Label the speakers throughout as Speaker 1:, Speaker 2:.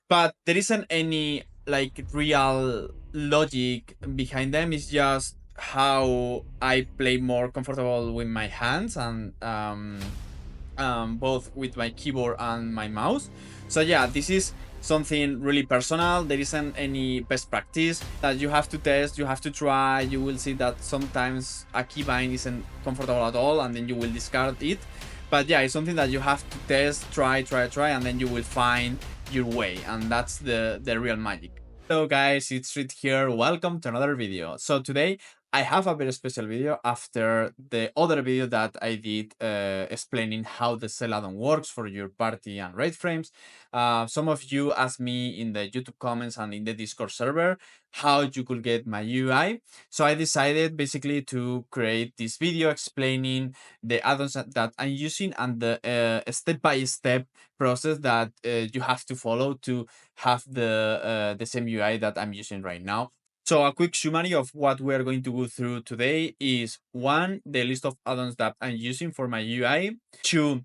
Speaker 1: but there isn't any like real logic behind them. It's just how I play more comfortable with my hands and both with my keyboard and my mouse. So yeah, this is something really personal. There isn't any best practice that you have to test, you have to try. You will see that sometimes a keybind isn't comfortable at all and then you will discard it. But yeah, it's something that you have to test, try, and then you will find your way, and that's the real magic. Hello guys, it's Reed here. Welcome to another video. So today I have a very special video after the other video that I did explaining how the cell add-on works for your party and raid frames. Some of you asked me in the YouTube comments and in the Discord server how you could get my UI. So I decided basically to create this video explaining the add-ons that I'm using and the step-by-step process that you have to follow to have the same UI that I'm using right now. So a quick summary of what we're going to go through today is: one, the list of add-ons that I'm using for my UI; two,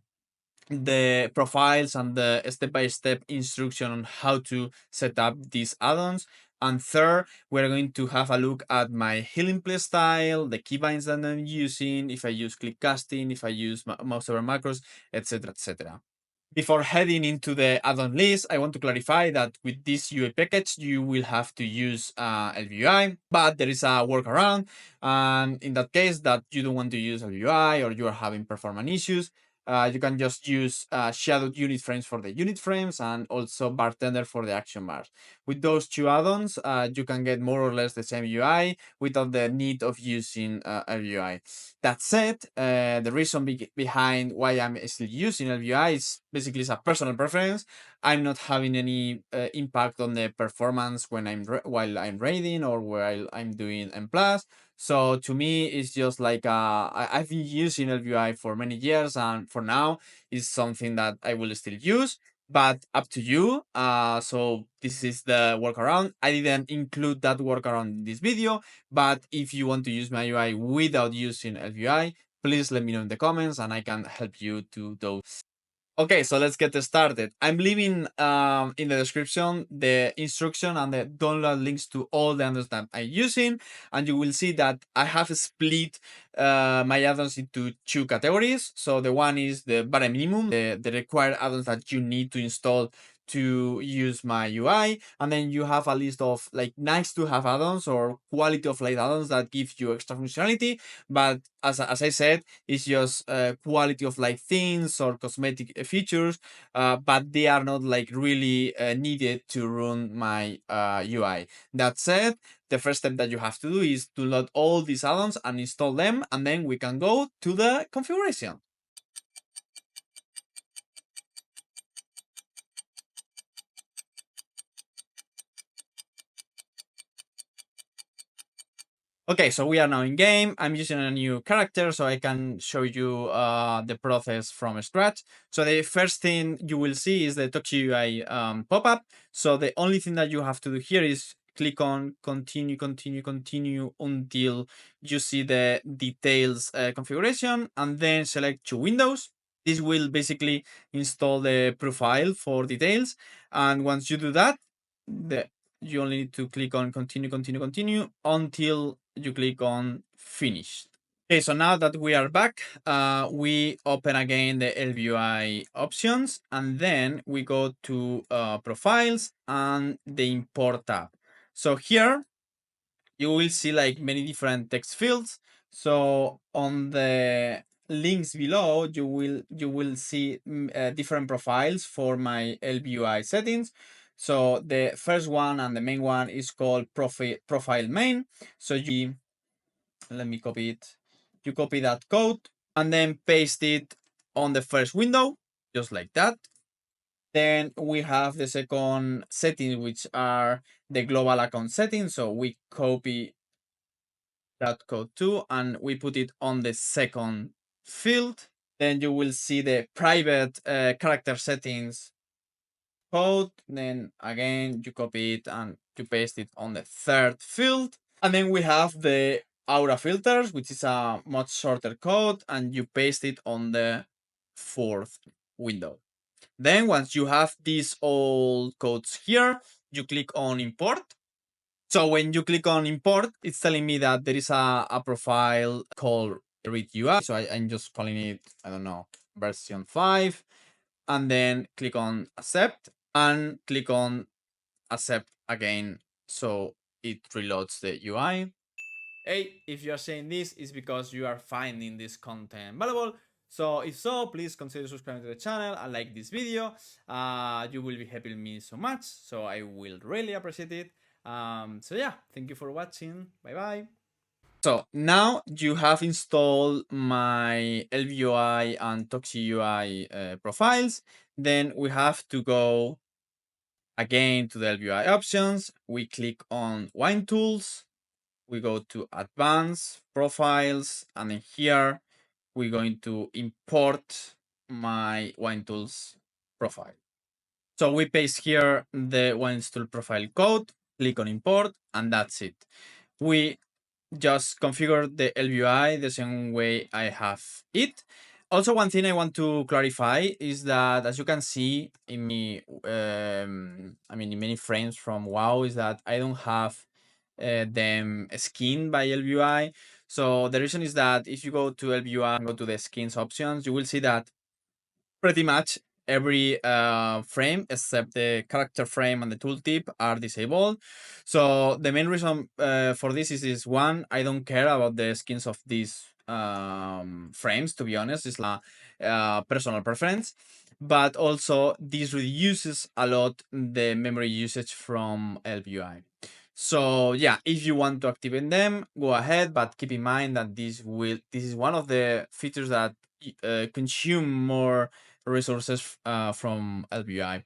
Speaker 1: the profiles and the step-by-step instruction on how to set up these add-ons; and third, we're going to have a look at my healing playstyle, the keybinds that I'm using, if I use click casting, if I use mouse over macros, etc, etc. Before heading into the add-on list, I want to clarify that with this UI package, you will have to use ElvUI, but there is a workaround. And in that case that you don't want to use ElvUI or you are having performance issues, you can just use shadowed unit frames for the unit frames and also bartender for the action bars. With those two add-ons, you can get more or less the same UI without the need of using ElvUI. That said, the reason behind why I'm still using ElvUI is basically it's a personal preference. I'm not having any impact on the performance when while I'm raiding or while I'm doing M+. So to me, it's just like I've been using ElvUI for many years, and for now, it's something that I will still use. But up to you. So this is the workaround. I didn't include that workaround in this video, but if you want to use my UI without using ElvUI, please let me know in the comments and I can help you to those. Okay, so let's get started. I'm leaving in the description the instruction and the download links to all the add-ons that I'm using, and you will see that I have split my add-ons into two categories. So the one is the bare minimum, the required add-ons that you need to install to use my UI, and then you have a list of like nice to have add-ons or quality of life add-ons that give you extra functionality, but as I said, it's just quality of life things or cosmetic features, but they are not like really needed to run my UI. That said, the first step that you have to do is to load all these add-ons and install them, and then we can go to the configuration. Okay, so we are now in game. I'm using a new character so I can show you the process from scratch. So the first thing you will see is the Touch UI pop-up. So the only thing that you have to do here is click on continue until you see the details configuration, and then select two windows. This will basically install the profile for details. And once you do that, you only need to click on continue until you click on finished. Okay, so now that we are back, we open again the ElvUI options, and then we go to profiles and the import tab. So here you will see like many different text fields. So on the links below, you will see different profiles for my ElvUI settings. So the first one and the main one is called profile main. So let me copy it. You copy that code and then paste it on the first window, just like that. Then we have the second settings, which are the global account settings. So we copy that code too, and we put it on the second field. Then you will see the private character settings code. Then again, you copy it and you paste it on the third field. And then we have the aura filters, which is a much shorter code, and you paste it on the fourth window. Then once you have these all codes here, you click on import. So when you click on import, it's telling me that there is a profile called read UI. So I'm just calling it, I don't know, version 5. And then click on accept and click on accept again. So it reloads the UI. Hey, if you are saying this, it's because you are finding this content valuable. So if so, please consider subscribing to the channel and like this video. You will be helping me so much, so I will really appreciate it. So yeah, thank you for watching. Bye bye. So now you have installed my ElvUI and ToxiUI profiles. Then we have to go again to the ElvUI options. We click on WindTools. We go to Advanced Profiles, and then here we're going to import my WindTools profile. So we paste here the WindTools profile code, click on import, and that's it. We just configure the ElvUI the same way I have it. Also, one thing I want to clarify is that, as you can see in me, in many frames from WoW, is that I don't have them skinned by ElvUI. So the reason is that if you go to ElvUI and go to the skins options, you will see that pretty much every frame except the character frame and the tooltip are disabled. So the main reason for this is one, I don't care about the skins of these frames, to be honest. It's like personal preference. But also this reduces a lot the memory usage from ElvUI. So yeah, if you want to activate them, go ahead, but keep in mind that this is one of the features that consume more resources from ElvUI.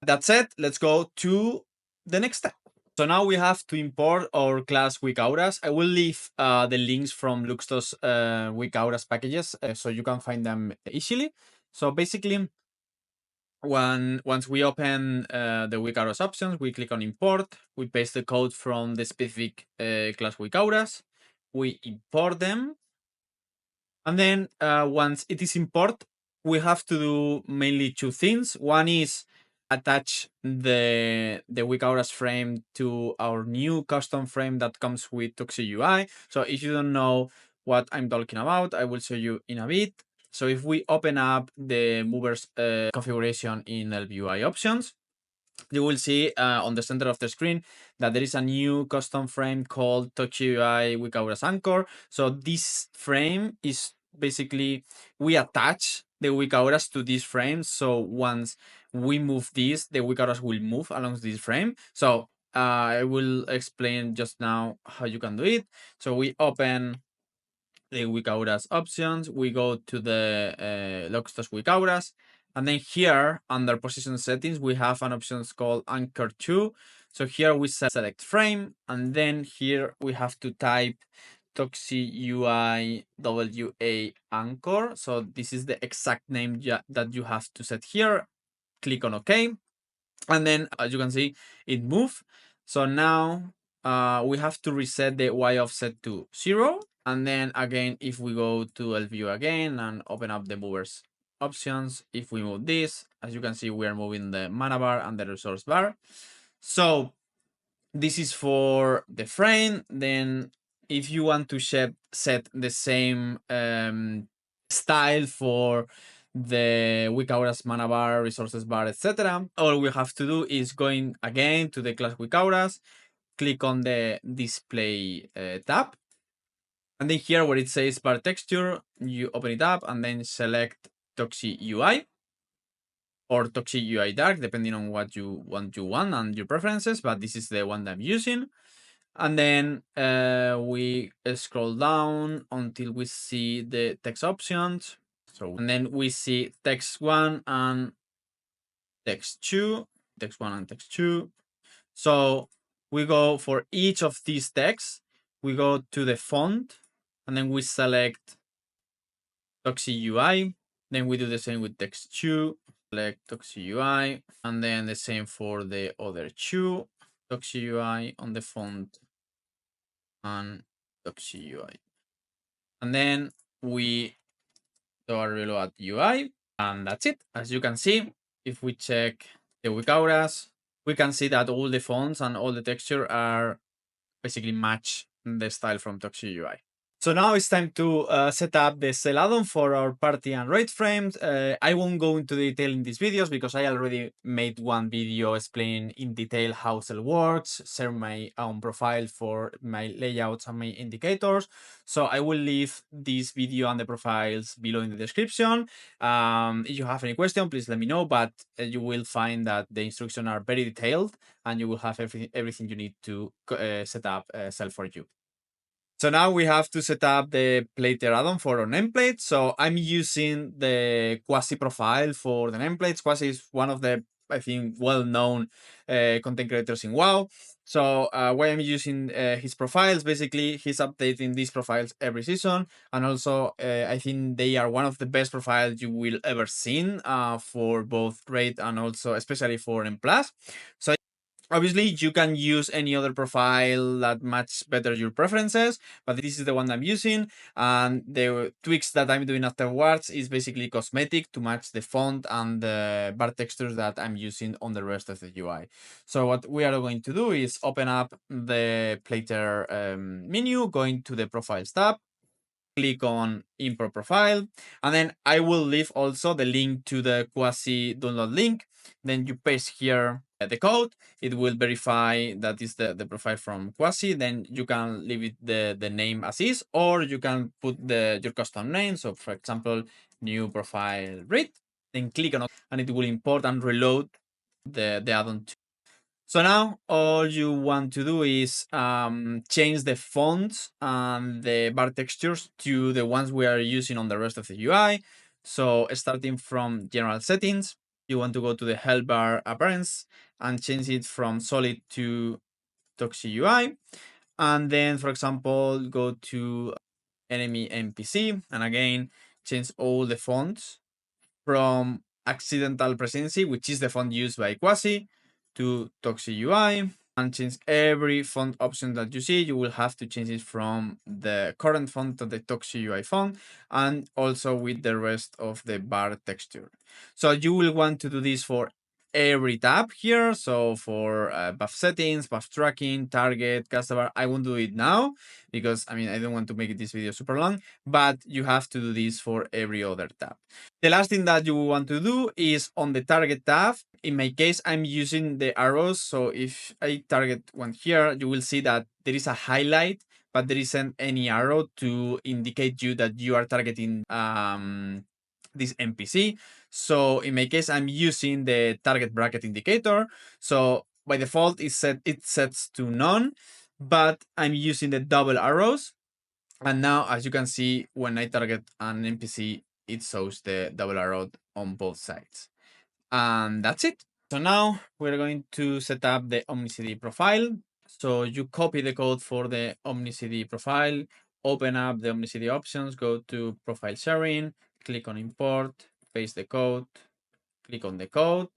Speaker 1: That said, let's go to the next step. So now we have to import our class WeakAuras. I will leave the links from Luxthos WeakAuras packages so you can find them easily. So basically, once we open the WeakAuras options, we click on import, we paste the code from the specific class WeakAuras, we import them, and then once it is import, we have to do mainly two things. One is attach the WeakAuras frame to our new custom frame that comes with ToxiUI. So if you don't know what I'm talking about, I will show you in a bit. So if we open up the movers configuration in ElvUI options, you will see on the center of the screen that there is a new custom frame called ToxiUI WeakAuras Anchor. So this frame is basically, we attach the WeakAuras to this frame. So once we move this, the WeakAuras will move along this frame. So I will explain just now how you can do it. So we open the WeakAuras options, we go to the Luxthos WeakAuras, and then here under position settings, we have an option called Anchor to. So here we select frame, and then here we have to type ToxiUI WA Anchor. So this is the exact name that you have to set here. Click on OK. And then as you can see, it moved. So now we have to reset the Y offset to 0. And then again, if we go to ElvUI again and open up the movers options, if we move this, as you can see, we are moving the mana bar and the resource bar. So this is for the frame. Then if you want to set the same style for the WeakAuras mana bar, resources bar, etc., all we have to do is going again to the class WeakAuras, click on the display tab, and then here where it says bar texture, you open it up and then select ToxiUI or ToxiUI Dark, depending on what you want and your preferences, but this is the one that I'm using. And then we scroll down until we see the text options. So, and then we see text 1 and text 2, text 1 and text 2. So we go for each of these texts, we go to the font, and then we select ToxiUI. Then we do the same with text 2, select ToxiUI, and then the same for the other 2, ToxiUI on the font and ToxiUI. And then we do a reload UI, and that's it. As you can see, if we check the WeakAuras, we can see that all the fonts and all the texture are basically match the style from ToxiUI. So now it's time to set up the cell add-on for our party and raid frames. I won't go into detail in these videos because I already made one video explaining in detail how cell works, share my own profile for my layouts and my indicators. So I will leave this video and the profiles below in the description. If you have any question, please let me know, but you will find that the instructions are very detailed and you will have everything you need to set up cell for you. So now we have to set up the plater add-on for our nameplate. So I'm using the Quasi profile for the nameplates. Quasi is one of the, I think, well-known content creators in WoW. So why I'm using his profiles, basically, he's updating these profiles every season. And also, I think they are one of the best profiles you will ever seen for both Raid and also, especially for M+. So obviously, you can use any other profile that match better your preferences, but this is the one I'm using. And the tweaks that I'm doing afterwards is basically cosmetic to match the font and the bar textures that I'm using on the rest of the UI. So what we are going to do is open up the Plater menu, going to the Profiles tab, click on import profile, and then I will leave also the link to the Quasi download link. Then you paste here the code. It will verify that is the profile from Quasi. Then you can leave it the name as is, or you can put your custom name. So for example, new profile read, then click on it and it will import and reload the add-on. So now all you want to do is change the fonts and the bar textures to the ones we are using on the rest of the UI. So starting from general settings, you want to go to the help bar appearance and change it from solid to ToxiUI. And then, for example, go to enemy NPC and again, change all the fonts from accidental presidency, which is the font used by Quasi, to ToxiUI, and change every font option that you see. You will have to change it from the current font to the ToxiUI font, and also with the rest of the bar texture. So you will want to do this for every tab here. So for buff settings, buff tracking, target, customer, I won't do it now because I mean I don't want to make this video super long, but you have to do this for every other tab. The last thing that you want to do is on the target tab. In my case, I'm using the arrows. So if I target one here, you will see that there is a highlight, but there isn't any arrow to indicate you that you are targeting this NPC. So in my case, I'm using the target bracket indicator. So by default, it sets to none, but I'm using the double arrows. And now, as you can see, when I target an NPC, it shows the double arrow on both sides. And that's it. So now we're going to set up the OmniCD profile. So you copy the code for the OmniCD profile, open up the OmniCD options, go to profile sharing, click on import, paste the code, click on the code,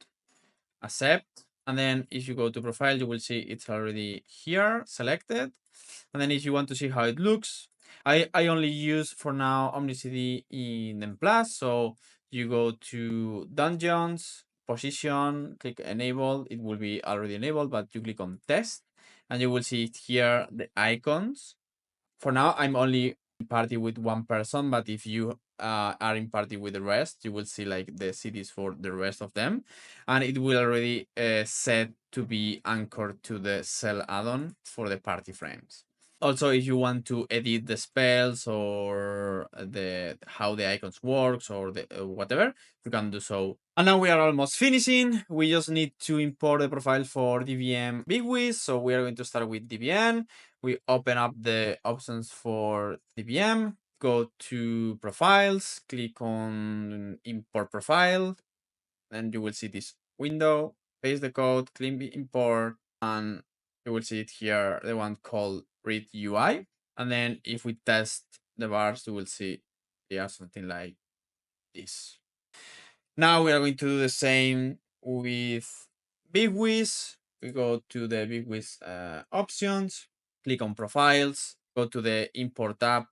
Speaker 1: accept. And then if you go to profile, you will see it's already here selected. And then if you want to see how it looks, I only use for now OmniCD in M+. So you go to dungeons, position, click enable. It will be already enabled, but you click on test and you will see it here, the icons. For now, I'm only in party with one person, but if you are in party with the rest, you will see like the cities for the rest of them. And it will already set to be anchored to the cell add-on for the party frames. Also, if you want to edit the spells or how the icons works or the whatever, you can do so. And now we are almost finishing. We just need to import the profile for DVM BigWigs. So we are going to start with DVM. We open up the options for DVM, go to profiles, click on import profile, and you will see this window, paste the code, click import, and you will see it here, the one called read UI. And then if we test the bars, you will see they are something like this. Now we are going to do the same with BigWigs. We go to the BigWigs options, click on profiles, go to the import tab,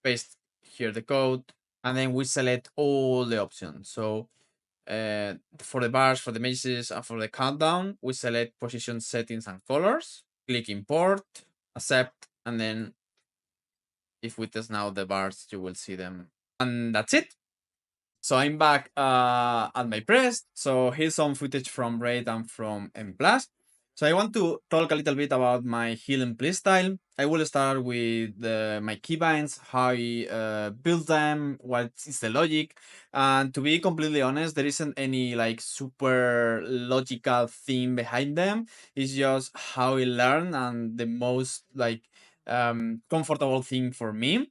Speaker 1: paste here the code, and then we select all the options. So for the bars, for the mages, and for the countdown, we select position settings and colors, click import, accept, and then if we test now the bars, you will see them. And that's it. So I'm back at my press. So here's some footage from Raid and from M+. So I want to talk a little bit about my healing playstyle. I will start with my keybinds, how I build them, what is the logic. And to be completely honest, there isn't any like super logical thing behind them. It's just how I learn and the most like comfortable thing for me.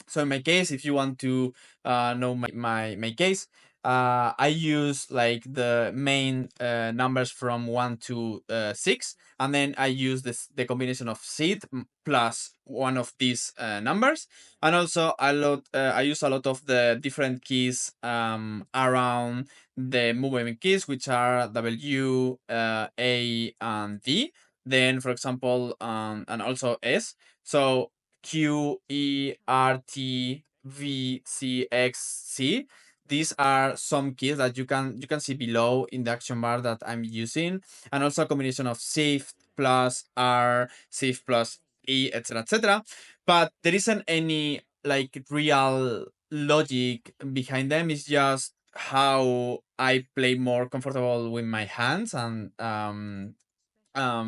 Speaker 1: So in my case, if you want to know my case, I use like the main numbers from 1 to 6, and then I use the combination of seed plus one of these numbers, and also I use a lot of the different keys around the movement keys, which are W, A, and D. Then, for example, and also S. So Q, E, R, T, V, C, X, C. These are some keys that you can see below in the action bar that I'm using, and also a combination of Shift plus R, Shift plus E, etc., etc. But there isn't any like real logic behind them. It's just how I play more comfortable with my hands and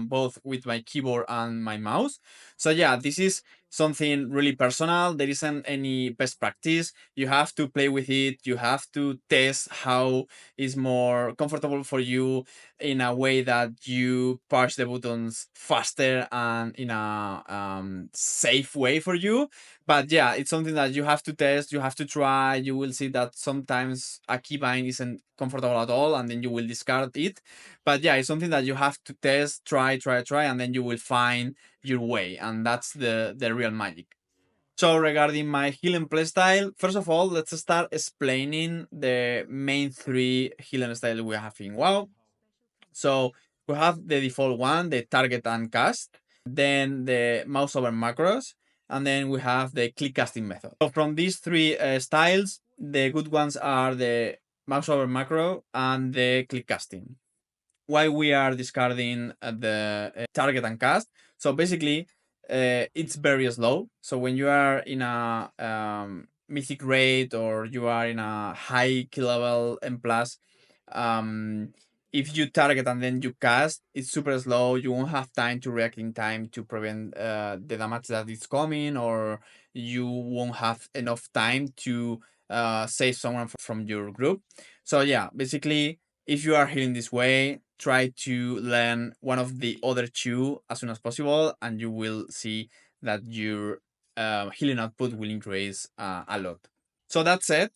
Speaker 1: both with my keyboard and my mouse. So yeah, this is something really personal. There isn't any best practice. You have to play with it. You have to test how is more comfortable for you in a way that you push the buttons faster and in a safe way for you. But yeah, it's something that you have to test. You have to try. You will see that sometimes a keybind isn't comfortable at all, and then you will discard it. But yeah, it's something that you have to test, try, and then you will find your way, and that's the real magic. So regarding my healing playstyle, first of all, let's start explaining the main three healing styles we have in WoW. So we have the default one, the target and cast, then the mouse over macros, and then we have the click casting method. So from these three styles, the good ones are the mouse over macro and the click casting. Why we are discarding the target and cast. So basically, it's very slow. So when you are in a mythic raid or you are in a high kill level M plus, if you target and then you cast, it's super slow. You won't have time to react in time to prevent the damage that is coming, or you won't have enough time to save someone from your group. So yeah, basically, if you are healing this way, try to learn one of the other two as soon as possible, and you will see that your healing output will increase a lot. So that's it.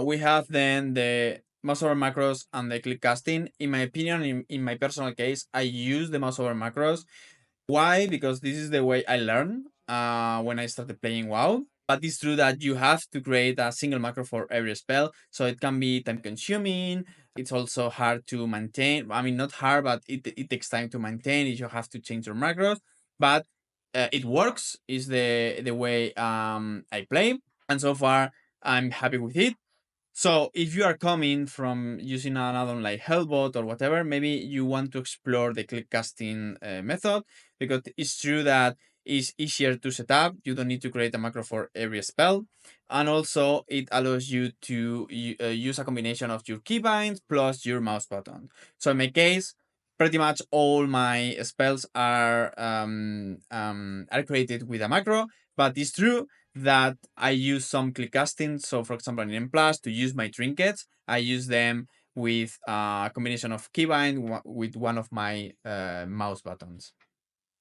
Speaker 1: We have then the mouse over macros and the click casting. In my opinion, in my personal case, I use the mouse over macros. Why? Because this is the way I learned when I started playing WoW. But it's true that you have to create a single macro for every spell, so it can be time consuming. It's also hard to maintain. I mean, not hard, but it takes time to maintain if you have to change your macros. But it works. Is the way I play, and so far I'm happy with it. So if you are coming from using an add-on like Hellbot or whatever, maybe you want to explore the click casting method, because it's true that it's easier to set up. You don't need to create a macro for every spell. And also it allows you to use a combination of your keybinds plus your mouse button. So in my case, pretty much all my spells are created with a macro, but it's true that I use some click casting. So for example, in M+, to use my trinkets, I use them with a combination of keybind with one of my mouse buttons.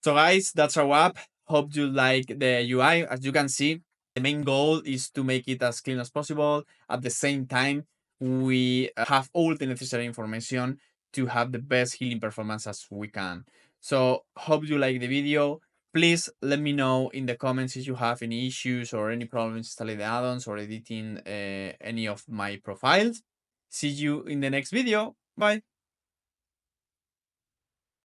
Speaker 1: So guys, that's our app. Hope you like the UI. As you can see, the main goal is to make it as clean as possible. At the same time, we have all the necessary information to have the best healing performance as we can. So hope you like the video. Please let me know in the comments if you have any issues or any problems installing the add-ons or editing any of my profiles. See you in the next video. Bye.